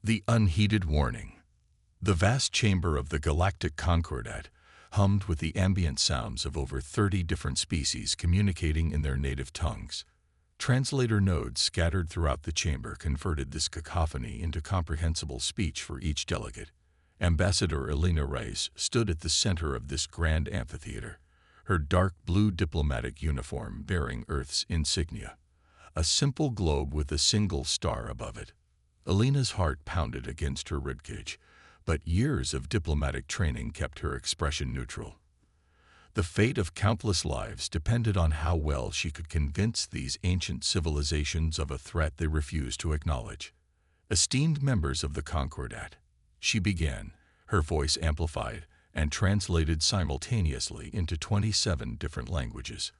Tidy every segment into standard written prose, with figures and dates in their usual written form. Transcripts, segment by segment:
The unheeded warning. The vast chamber of the Galactic Concordat hummed with the ambient sounds of over 30 different species communicating in their native tongues. Translator nodes scattered throughout the chamber converted this cacophony into comprehensible speech for each delegate. Ambassador Elena Reyes stood at the center of this grand amphitheater, her dark blue diplomatic uniform bearing Earth's insignia, a simple globe with a single star above it. Elena's heart pounded against her ribcage, but years of diplomatic training kept her expression neutral. The fate of countless lives depended on how well she could convince these ancient civilizations of a threat they refused to acknowledge. Esteemed members of the Concordat, she began, her voice amplified and translated simultaneously into 27 different languages.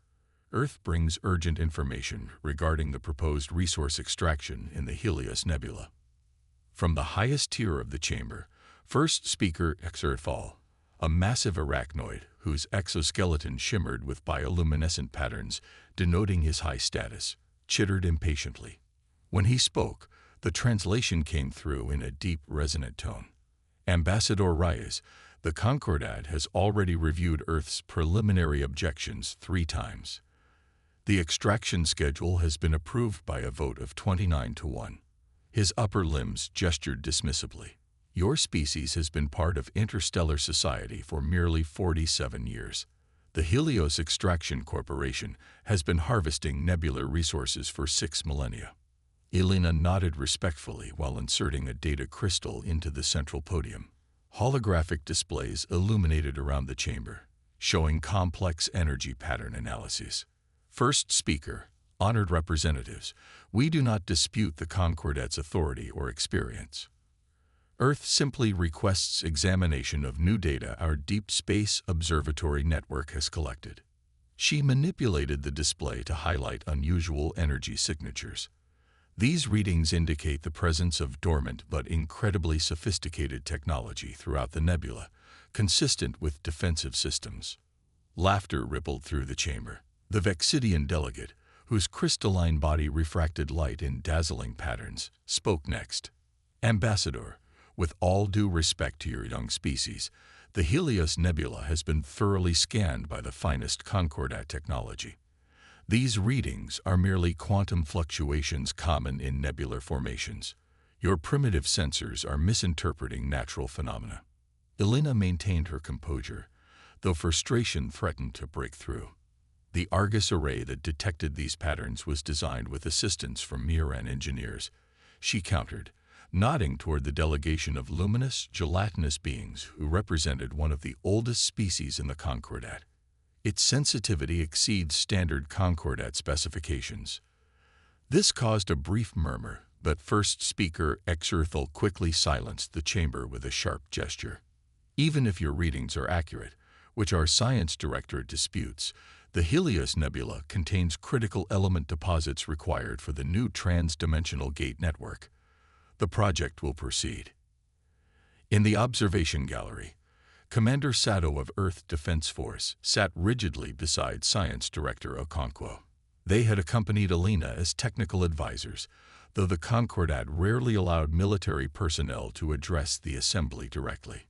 Earth brings urgent information regarding the proposed resource extraction in the Helios Nebula. From the highest tier of the chamber, first speaker HFY, a massive arachnoid whose exoskeleton shimmered with bioluminescent patterns denoting his high status, chittered impatiently. When he spoke, the translation came through in a deep, resonant tone. Ambassador Reyes, the Concordat has already reviewed Earth's preliminary objections 3 times. The extraction schedule has been approved by a vote of 29-1. His upper limbs gestured dismissively. Your species has been part of interstellar society for merely 47 years. The Helios Extraction Corporation has been harvesting nebular resources for 6 millennia. Elena nodded respectfully while inserting a data crystal into the central podium. Holographic displays illuminated around the chamber, showing complex energy pattern analyses. First speaker, honored representatives, we do not dispute the Concordat's authority or experience. Earth simply requests examination of new data our Deep Space Observatory network has collected. She manipulated the display to highlight unusual energy signatures. These readings indicate the presence of dormant but incredibly sophisticated technology throughout the nebula, consistent with defensive systems. Laughter rippled through the chamber. The Vexidian delegate, whose crystalline body refracted light in dazzling patterns, spoke next. Ambassador, with all due respect to your young species, the Helios Nebula has been thoroughly scanned by the finest Concordat technology. These readings are merely quantum fluctuations common in nebular formations. Your primitive sensors are misinterpreting natural phenomena. Elena maintained her composure, though frustration threatened to break through. The Argus array that detected these patterns was designed with assistance from Miran engineers. She countered, nodding toward the delegation of luminous, gelatinous beings who represented one of the oldest species in the Concordat. Its sensitivity exceeds standard Concordat specifications. This caused a brief murmur, but first speaker Exerthal quickly silenced the chamber with a sharp gesture. Even if your readings are accurate, which our science director disputes, the Helios Nebula contains critical element deposits required for the new trans-dimensional gate network. The project will proceed. In the observation gallery, Commander Sato of Earth Defense Force sat rigidly beside Science Director Okonkwo. They had accompanied Elena as technical advisors, though the Concordat rarely allowed military personnel to address the assembly directly.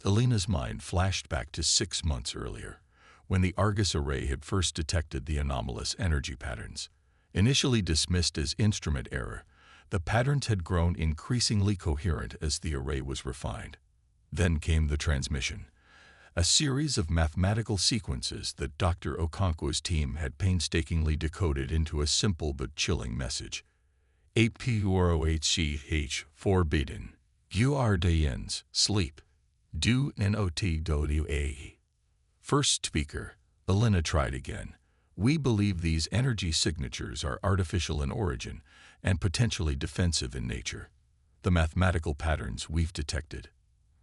Elena's mind flashed back to 6 months earlier, when the Argus array had first detected the anomalous energy patterns. Initially dismissed as instrument error, the patterns had grown increasingly coherent as the array was refined. Then came the transmission, a series of mathematical sequences that Dr. Okonkwo's team had painstakingly decoded into a simple but chilling message. APUROHCH forbidden. URDNs sleep. Do NOTWA. First speaker, Elena tried again. We believe these energy signatures are artificial in origin and potentially defensive in nature. The mathematical patterns we've detected.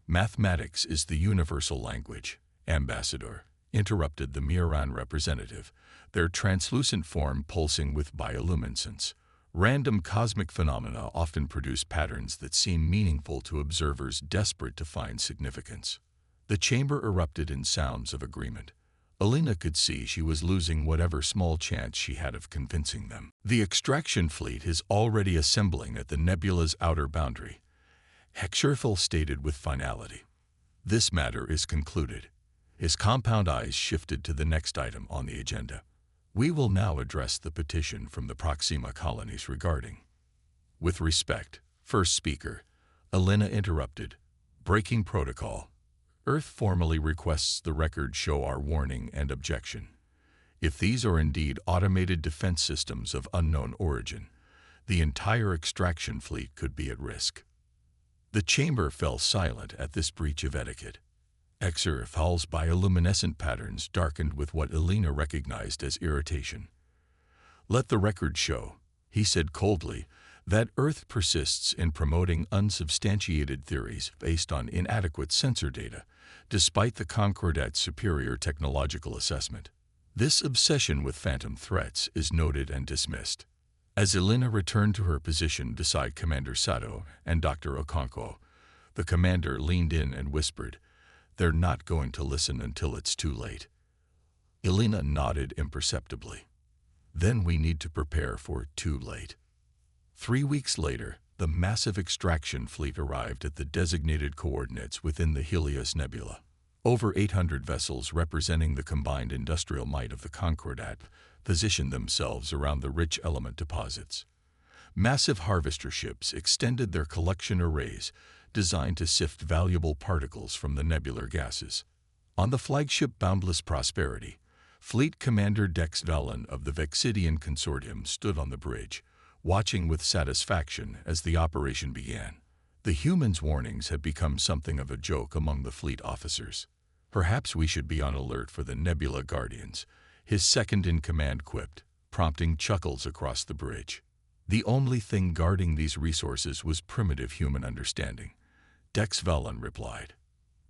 Mathematics is the universal language, Ambassador, interrupted the Miran representative, their translucent form pulsing with bioluminescence. Random cosmic phenomena often produce patterns that seem meaningful to observers desperate to find significance. The chamber erupted in sounds of agreement. Elena could see she was losing whatever small chance she had of convincing them. The extraction fleet is already assembling at the nebula's outer boundary. HFY stated with finality. This matter is concluded. His compound eyes shifted to the next item on the agenda. We will now address the petition from the Proxima colonies regarding. With respect, first speaker, Elena interrupted. Breaking protocol. Earth formally requests the record show our warning and objection. If these are indeed automated defense systems of unknown origin, the entire extraction fleet could be at risk. The chamber fell silent at this breach of etiquette. Hall's bioluminescent patterns darkened with what Elena recognized as irritation. Let the record show, he said coldly, that Earth persists in promoting unsubstantiated theories based on inadequate sensor data, despite the Concordat's superior technological assessment. This obsession with phantom threats is noted and dismissed. As Elena returned to her position beside Commander Sato and Dr. Okonkwo, the commander leaned in and whispered, "They're not going to listen until it's too late." Elena nodded imperceptibly. Then we need to prepare for too late. 3 weeks later, the massive extraction fleet arrived at the designated coordinates within the Helios Nebula. Over 800 vessels representing the combined industrial might of the Concordat positioned themselves around the rich element deposits. Massive harvester ships extended their collection arrays designed to sift valuable particles from the nebular gases. On the flagship Boundless Prosperity, Fleet Commander Dex Vallon of the Vexidian Consortium stood on the bridge, watching with satisfaction as the operation began. The humans' warnings had become something of a joke among the fleet officers. "Perhaps we should be on alert for the Nebula Guardians," his second-in-command quipped, prompting chuckles across the bridge. The only thing guarding these resources was primitive human understanding. Dex Vallon replied.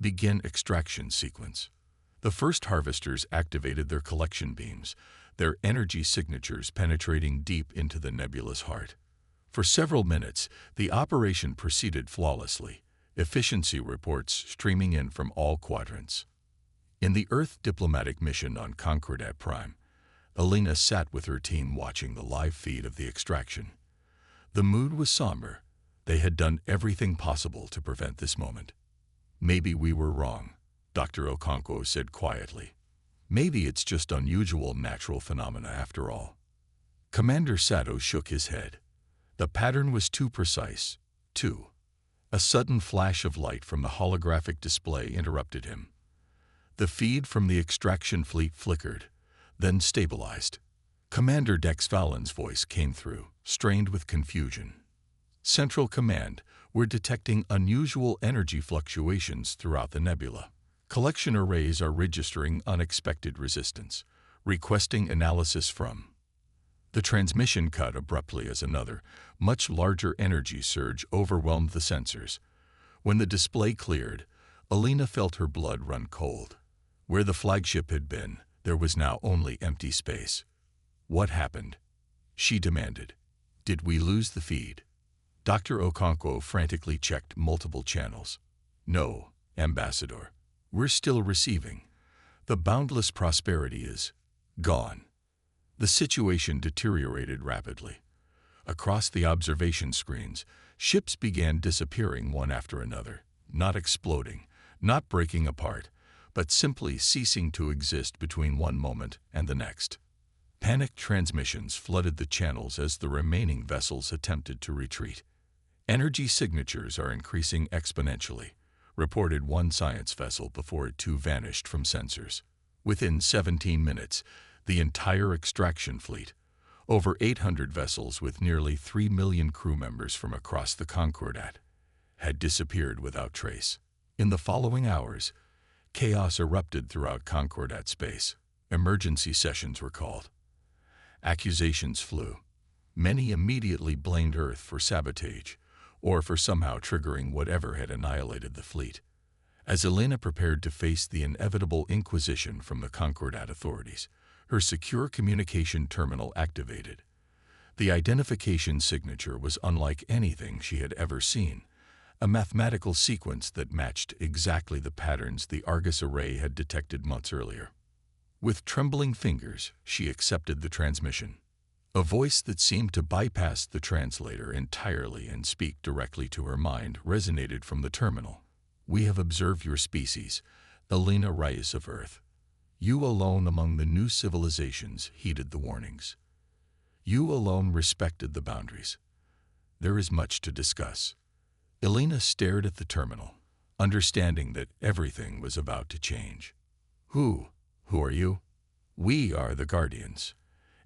Begin extraction sequence. The first harvesters activated their collection beams, their energy signatures penetrating deep into the nebula's heart. For several minutes, the operation proceeded flawlessly, efficiency reports streaming in from all quadrants. In the Earth diplomatic mission on Concordat Prime, Elena sat with her team watching the live feed of the extraction. The mood was somber. They had done everything possible to prevent this moment. "Maybe we were wrong," Dr. Okonkwo said quietly. "Maybe it's just unusual natural phenomena after all." Commander Sato shook his head. The pattern was too precise, too. A sudden flash of light from the holographic display interrupted him. The feed from the extraction fleet flickered, then stabilized. Commander Dex Vallon's voice came through, strained with confusion. "Central Command, we're detecting unusual energy fluctuations throughout the nebula. Collection arrays are registering unexpected resistance, requesting analysis from." The transmission cut abruptly as another, much larger energy surge overwhelmed the sensors. When the display cleared, Elena felt her blood run cold. Where the flagship had been, there was now only empty space. "What happened?" she demanded. "Did we lose the feed?" Dr. Okonkwo frantically checked multiple channels. "No, Ambassador. We're still receiving. The Boundless Prosperity is gone." The situation deteriorated rapidly. Across the observation screens, ships began disappearing one after another, not exploding, not breaking apart, but simply ceasing to exist between one moment and the next. Panicked transmissions flooded the channels as the remaining vessels attempted to retreat. "Energy signatures are increasing exponentially," reported one science vessel before it too vanished from sensors. Within 17 minutes, the entire extraction fleet, over 800 vessels with nearly 3 million crew members from across the Concordat, had disappeared without trace. In the following hours, chaos erupted throughout Concordat space. Emergency sessions were called. Accusations flew. Many immediately blamed Earth for sabotage, or for somehow triggering whatever had annihilated the fleet. As Elena prepared to face the inevitable inquisition from the Concordat authorities, her secure communication terminal activated. The identification signature was unlike anything she had ever seen, a mathematical sequence that matched exactly the patterns the Argus array had detected months earlier. With trembling fingers, she accepted the transmission. A voice that seemed to bypass the translator entirely and speak directly to her mind resonated from the terminal. "We have observed your species, Elena Reyes of Earth. You alone among the new civilizations heeded the warnings. You alone respected the boundaries. There is much to discuss." Elena stared at the terminal, understanding that everything was about to change. Who are you?" "We are the Guardians,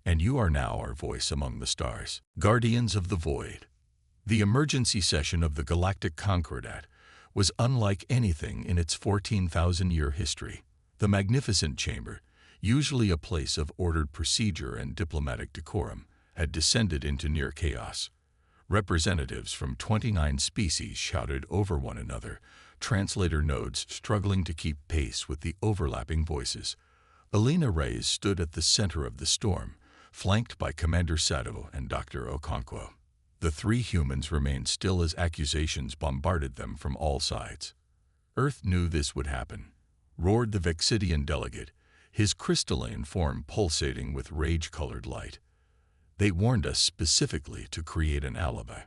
and you are now our voice among the stars." Guardians of the Void. The emergency session of the Galactic Concordat was unlike anything in its 14,000-year history. The magnificent chamber, usually a place of ordered procedure and diplomatic decorum, had descended into near chaos. Representatives from 29 species shouted over one another, translator nodes struggling to keep pace with the overlapping voices. Elena Reyes stood at the center of the storm, flanked by Commander Sato and Dr. Okonkwo. The three humans remained still as accusations bombarded them from all sides. "Earth knew this would happen," roared the Vexidian delegate, his crystalline form pulsating with rage-colored light. "They warned us specifically to create an alibi."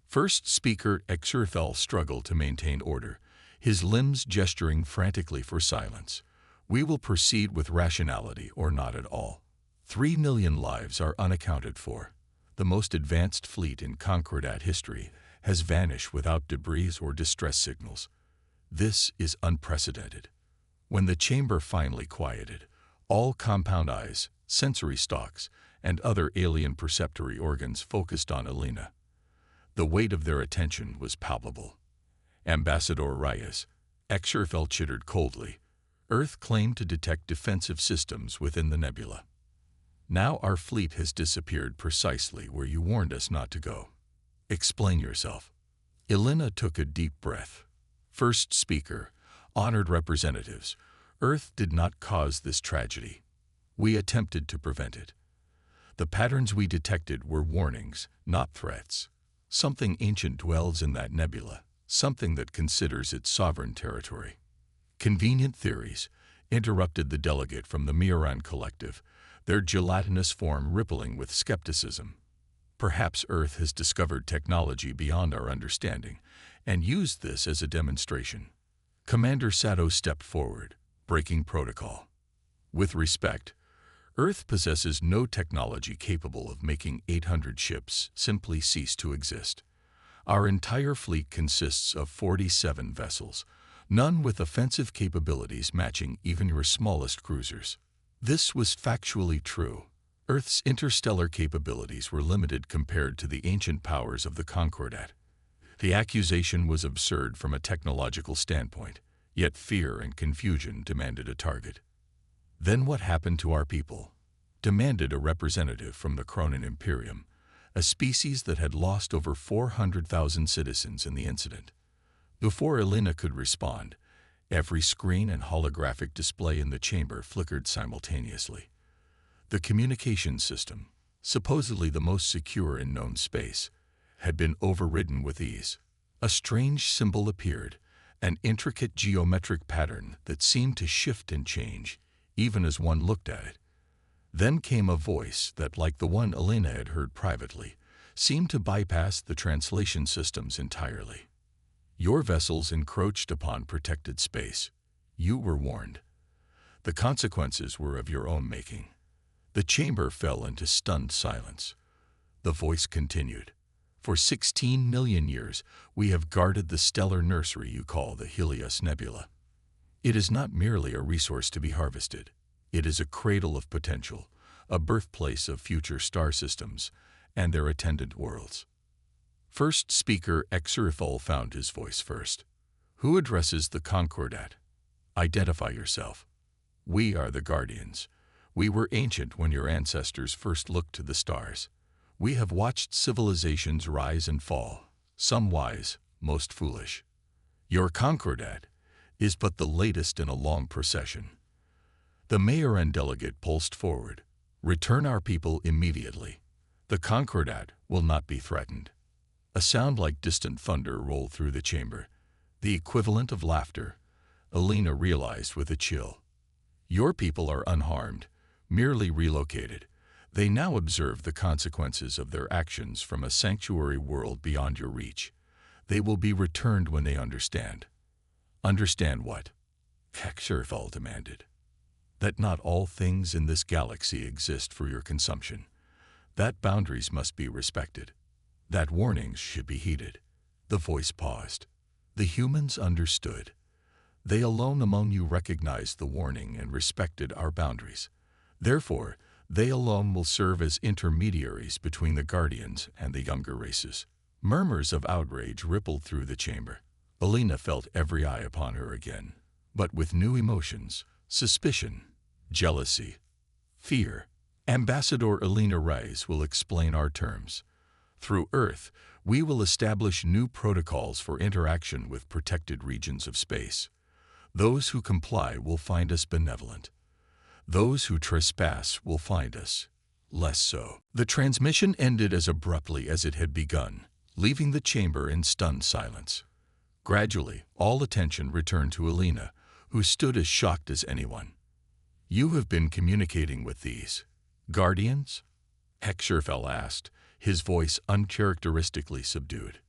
First speaker Exurthel struggled to maintain order, his limbs gesturing frantically for silence. "We will proceed with rationality or not at all. 3 million lives are unaccounted for. The most advanced fleet in Concordat history has vanished without debris or distress signals. This is unprecedented." When the chamber finally quieted, all compound eyes, sensory stalks, and other alien perceptory organs focused on Elena. The weight of their attention was palpable. "Ambassador Reyes," Exurthel chittered coldly, "Earth claimed to detect defensive systems within the nebula. Now our fleet has disappeared precisely where you warned us not to go. Explain yourself." Elena took a deep breath. First speaker, "Honored representatives, Earth did not cause this tragedy. We attempted to prevent it. The patterns we detected were warnings, not threats. Something ancient dwells in that nebula, something that considers it sovereign territory." "Convenient theories," interrupted the delegate from the Mioran Collective, their gelatinous form rippling with skepticism. "Perhaps Earth has discovered technology beyond our understanding and used this as a demonstration." Commander Sato stepped forward, breaking protocol. "With respect, Earth possesses no technology capable of making 800 ships simply cease to exist. Our entire fleet consists of 47 vessels, none with offensive capabilities matching even your smallest cruisers." This was factually true. Earth's interstellar capabilities were limited compared to the ancient powers of the Concordat. The accusation was absurd from a technological standpoint, yet fear and confusion demanded a target. "Then what happened to our people?" demanded a representative from the Cronin Imperium, a species that had lost over 400,000 citizens in the incident. Before Elena could respond, every screen and holographic display in the chamber flickered simultaneously. The communication system, supposedly the most secure in known space, had been overridden with ease. A strange symbol appeared, an intricate geometric pattern that seemed to shift and change, even as one looked at it. Then came a voice that, like the one Elena had heard privately, seemed to bypass the translation systems entirely. "Your vessels encroached upon protected space. You were warned. The consequences were of your own making." The chamber fell into stunned silence. The voice continued. "For 16 million years, we have guarded the stellar nursery you call the Helios Nebula. It is not merely a resource to be harvested. It is a cradle of potential, a birthplace of future star systems and their attendant worlds." First speaker Exurthal found his voice first. "Who addresses the Concordat? Identify yourself." "We are the Guardians. We were ancient when your ancestors first looked to the stars. We have watched civilizations rise and fall, some wise, most foolish. Your Concordat is but the latest in a long procession." The mayor and delegate pulsed forward. "Return our people immediately. The Concordat will not be threatened." A sound like distant thunder rolled through the chamber, the equivalent of laughter. Elena realized with a chill. "Your people are unharmed, merely relocated. They now observe the consequences of their actions from a sanctuary world beyond your reach. They will be returned when they understand. Understand what? HFY demanded. That not all things in this galaxy exist for your consumption. That boundaries must be respected. That warnings should be heeded. The voice paused. The humans understood. They alone among you recognized the warning and respected our boundaries. Therefore, they alone will serve as intermediaries between the Guardians and the younger races. Murmurs of outrage rippled through the chamber. Alina felt every eye upon her again, but with new emotions: suspicion, jealousy, fear. Ambassador Alina Reyes will explain our terms. Through Earth, we will establish new protocols for interaction with protected regions of space. Those who comply will find us benevolent. Those who trespass will find us less so. The transmission ended as abruptly as it had begun, leaving the chamber in stunned silence. Gradually, all attention returned to Alina, who stood as shocked as anyone. You have been communicating with these Guardians? HFY asked, his voice uncharacteristically subdued.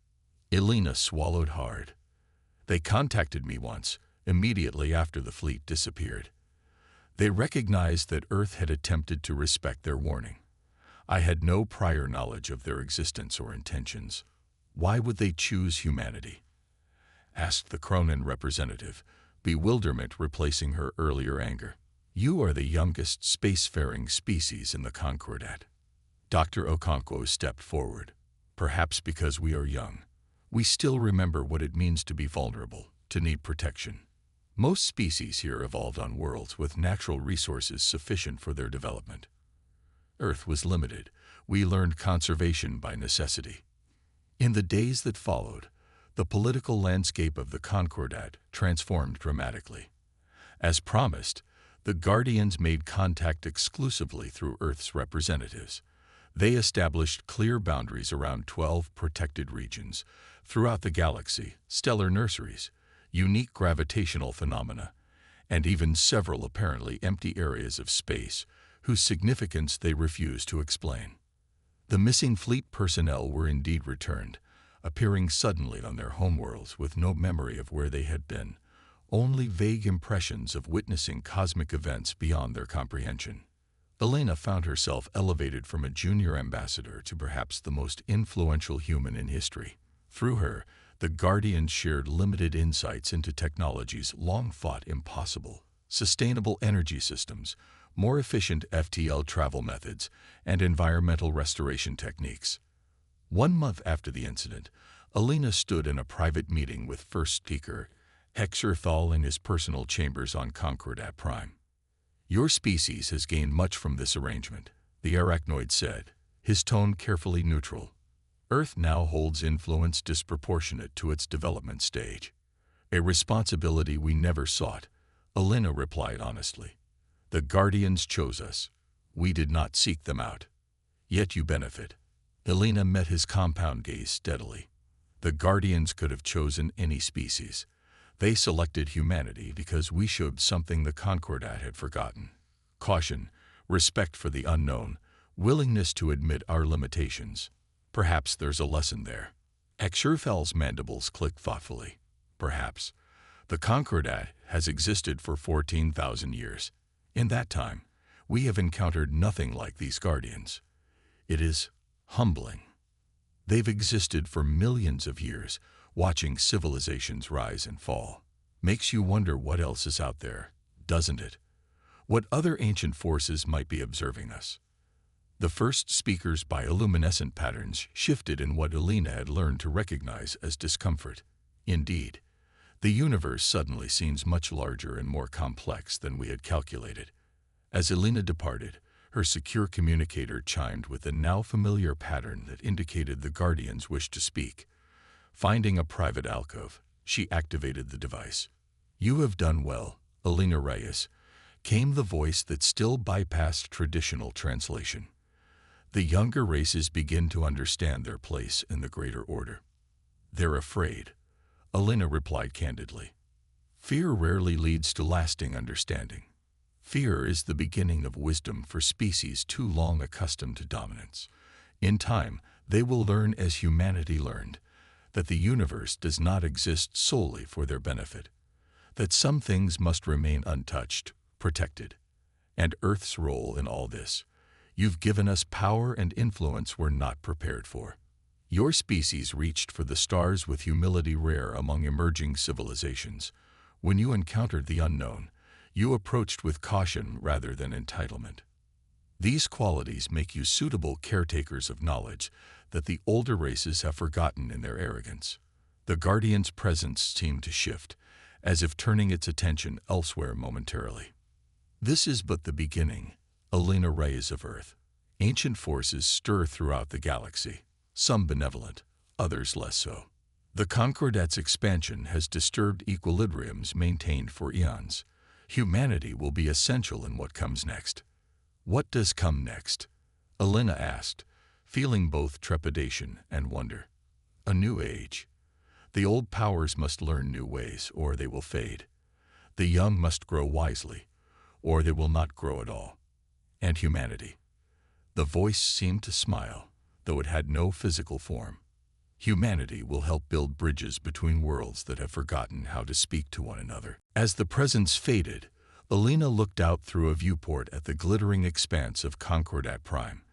Alina swallowed hard. They contacted me once, immediately after the fleet disappeared. They recognized that Earth had attempted to respect their warning. I had no prior knowledge of their existence or intentions. Why would they choose humanity? Asked the Cronin representative, bewilderment replacing her earlier anger. You are the youngest spacefaring species in the Concordat. Dr. Okonkwo stepped forward. Perhaps because we are young, we still remember what it means to be vulnerable, to need protection. Most species here evolved on worlds with natural resources sufficient for their development. Earth was limited. We learned conservation by necessity. In the days that followed, the political landscape of the Concordat transformed dramatically. As promised, the Guardians made contact exclusively through Earth's representatives. They established clear boundaries around 12 protected regions throughout the galaxy, stellar nurseries, unique gravitational phenomena, and even several apparently empty areas of space whose significance they refused to explain. The missing fleet personnel were indeed returned, appearing suddenly on their homeworlds with no memory of where they had been, only vague impressions of witnessing cosmic events beyond their comprehension. Alina found herself elevated from a junior ambassador to perhaps the most influential human in history. Through her, the Guardians shared limited insights into technologies long thought impossible: sustainable energy systems, more efficient FTL travel methods, and environmental restoration techniques. 1 month after the incident, Alina stood in a private meeting with First Speaker HFY in his personal chambers on Concordat Prime. Your species has gained much from this arrangement, the arachnoid said, his tone carefully neutral. Earth now holds influence disproportionate to its development stage. A responsibility we never sought, Alina replied honestly. The Guardians chose us. We did not seek them out. Yet you benefit. Alina met his compound gaze steadily. The Guardians could have chosen any species. They selected humanity because we showed something the Concordat had forgotten: caution, respect for the unknown, willingness to admit our limitations. Perhaps there's a lesson there. HFY's mandibles clicked thoughtfully. Perhaps. The Concordat has existed for 14,000 years. In that time, we have encountered nothing like these Guardians. It is humbling. They've existed for millions of years, watching civilizations rise and fall. Makes you wonder what else is out there, doesn't it? What other ancient forces might be observing us? The first speaker's bioluminescent patterns shifted in what Alina had learned to recognize as discomfort. Indeed, the universe suddenly seems much larger and more complex than we had calculated. As Alina departed, her secure communicator chimed with a now familiar pattern that indicated the Guardians wished to speak. Finding a private alcove, she activated the device. You have done well, Alina Reyes, came the voice that still bypassed traditional translation. The younger races begin to understand their place in the greater order. They're afraid, Alina replied candidly. Fear rarely leads to lasting understanding. Fear is the beginning of wisdom for species too long accustomed to dominance. In time, they will learn as humanity learned, that the universe does not exist solely for their benefit, that some things must remain untouched, protected. And Earth's role in all this: you've given us power and influence we're not prepared for. Your species reached for the stars with humility rare among emerging civilizations. When you encountered the unknown, you approached with caution rather than entitlement. These qualities make you suitable caretakers of knowledge that the older races have forgotten in their arrogance. The Guardian's presence seemed to shift, as if turning its attention elsewhere momentarily. This is but the beginning, Alina Rays of Earth. Ancient forces stir throughout the galaxy, some benevolent, others less so. The Concordat's expansion has disturbed equilibriums maintained for eons. Humanity will be essential in what comes next. What does come next? Alina asked, feeling both trepidation and wonder. A new age. The old powers must learn new ways, or they will fade. The young must grow wisely, or they will not grow at all. And humanity. The voice seemed to smile, though it had no physical form. Humanity will help build bridges between worlds that have forgotten how to speak to one another. As the presence faded, Alina looked out through a viewport at the glittering expanse of Concordat Prime,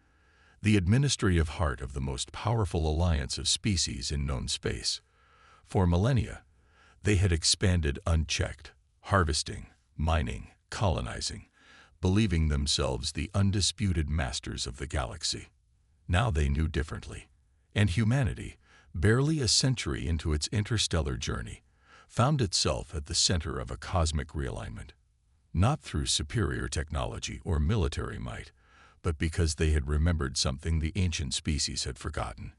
the administrative heart of the most powerful alliance of species in known space. For millennia, they had expanded unchecked, harvesting, mining, colonizing, believing themselves the undisputed masters of the galaxy. Now they knew differently, and humanity, barely a century into its interstellar journey, found itself at the center of a cosmic realignment. Not through superior technology or military might, but because they had remembered something the ancient species had forgotten.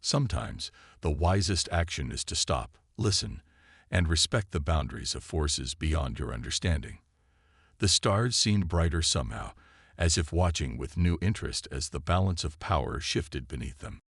Sometimes, the wisest action is to stop, listen, and respect the boundaries of forces beyond your understanding. The stars seemed brighter somehow, as if watching with new interest as the balance of power shifted beneath them.